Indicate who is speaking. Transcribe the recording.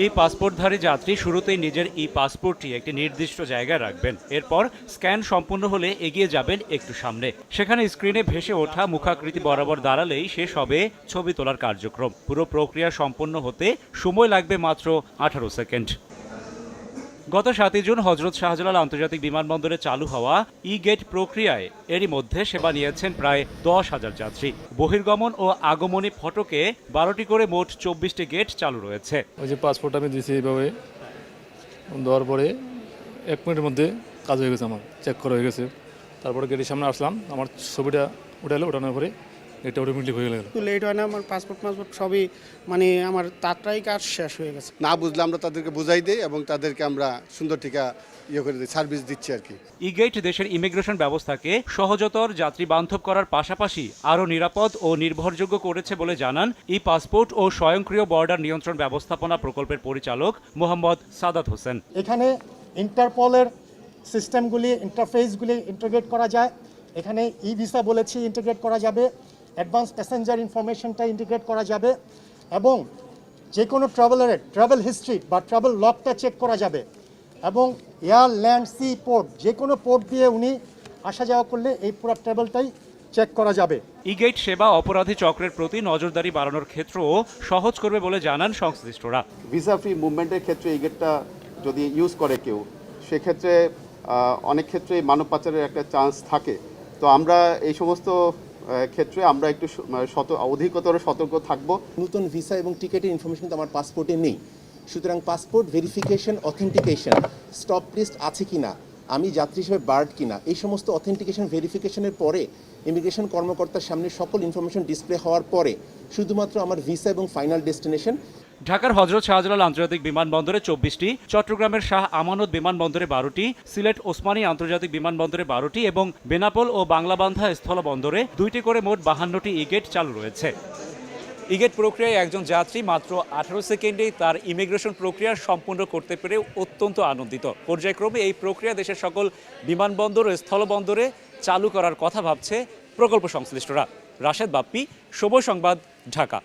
Speaker 1: এই পাসপোর্টধারী যাত্রী শুরুতেই নিজের ই পাসপোর্টটি একটি নির্দিষ্ট জায়গায় রাখবেন। এরপর স্ক্যান সম্পূর্ণ হলে এগিয়ে যাবেন একটু সামনে। সেখানে স্ক্রিনে ভেসে ওঠা মুখাকৃতি বরাবর দাঁড়ালেই শেষ হবে ছবি তোলার কার্যক্রম। পুরো প্রক্রিয়া সম্পন্ন হতে সময় লাগবে মাত্র 18 সেকেন্ড। গত 7 জুন হজরত শাহজালাল আন্তর্জাতিক বিমানবন্দরে চালু হওয়া ই গেট প্রক্রিয়ায় এরই মধ্যে সেবা নিয়েছেন প্রায় 10,000 যাত্রী। বহির্গমন ও আগমনী ফটকে 12টি করে মোট 24টি গেট চালু রয়েছে।
Speaker 2: ওই যে পাসপোর্ট আমি দিয়েছি এইভাবে দেওয়ার পরে 1 মিনিটের মধ্যে কাজ হয়ে গেছে, আমার চেক করা হয়ে গেছে। তারপরে গেটের সামনে আসলাম, আমার ছবিটা ওঠানোর পরে এটা অটোমেটিক হয়ে গেল।
Speaker 3: লেট হয় না, আমার পাসপোর্ট সবই মানে আমার তাড়াতাড়ি কাজ শেষ হয়ে গেছে।
Speaker 4: না বুঝলে আমরা তাদেরকে বুঝাই দিই এবং তাদেরকে আমরা সুন্দর টিকা করে দিই, সার্ভিস দিচ্ছি আর কি।
Speaker 1: ই গেট দেশের ইমিগ্রেশন ব্যবস্থাকে সহজতর, যাত্রী বান্ধব করার পাশাপাশি আরও নিরাপদ ও নির্ভরযোগ্য করেছে বলে জানান ই পাসপোর্ট ও স্বয়ংক্রিয় বর্ডার নিয়ন্ত্রণ ব্যবস্থাপনা প্রকল্পের পরিচালক মোহাম্মদ সাদাত হোসেন।
Speaker 5: এখানে ইন্টারপলের সিস্টেমগুলি, ইন্টারফেসগুলি ইন্টিগ্রেট করা যায়। এখানে ই ভিসা বলেছি ইন্টিগ্রেট করা যাবে, অ্যাডভান্স প্যাসেঞ্জার ইনফরমেশনটা ইন্টিগ্রেট করা যাবে এবং যে কোনো ট্রাভেলারের ট্রাভেল হিস্ট্রি বা ট্রাভেল লগটা চেক করা যাবে এবং এয়ার, ল্যান্ড, সি পোর্ট যে কোনো পোর্ট দিয়ে উনি আসা যাওয়া করলে এই পুরো ট্রাভেলটাই চেক করা যাবে।
Speaker 1: ই গেট সেবা অপরাধী চক্রের প্রতি নজরদারি বাড়ানোর ক্ষেত্রেও সহজ করবে বলে জানান সংশ্লিষ্টরা।
Speaker 6: ভিসা ফ্রি মুভমেন্টের ক্ষেত্রে এই গেটটা যদি ইউজ করে কেউ, সেক্ষেত্রে অনেক ক্ষেত্রে মানব পাচারের একটা চান্স থাকে। তো আমরা এই সমস্ত ক্ষেত্রে আমরা একটু অধিকতর সতর্ক থাকব।
Speaker 7: নতুন ভিসা এবং টিকেটের ইনফরমেশন তো আমার পাসপোর্টে নেই, সুতরাং passport verification, authentication, stop list আছে কিনা, আমি যাত্রী হিসেবে বার্ড কিনা, এই সমস্ত অথেন্টিকেশন ভেরিফিকেশনের পরে ইমিগ্রেশন কর্মকর্তার সামনে সকল ইনফরমেশন ডিসপ্লে হওয়ার পরে শুধুমাত্র আমার ভিসা এবং ফাইনাল ডেস্টিনেশন।
Speaker 1: ঢাকার হজরত শাহজালাল আন্তর্জাতিক বিমানবন্দরে 24টি, চট্টগ্রামের শাহ আমানত বিমানবন্দরে 12টি, সিলেট ওসমানী আন্তর্জাতিক বিমানবন্দরে 12টি এবং বেনাপোল ও বাংলাবান্ধা স্থলবন্দরে 2টি করে মোট 52টি ই গেট চালু রয়েছে। ই গেট প্রক্রিয়ায় একজন যাত্রী মাত্র 18 সেকেন্ডেই তার ইমিগ্রেশন প্রক্রিয়া সম্পূর্ণ করতে পেরে অত্যন্ত আনন্দিত। পর্যায়ক্রমে এই প্রক্রিয়া দেশের সকল বিমানবন্দর ও স্থলবন্দরে চালু করার কথা ভাবছে প্রকল্প সংশ্লিষ্টরা। রাশেদ বাপ্পি, সময় সংবাদ, ঢাকা।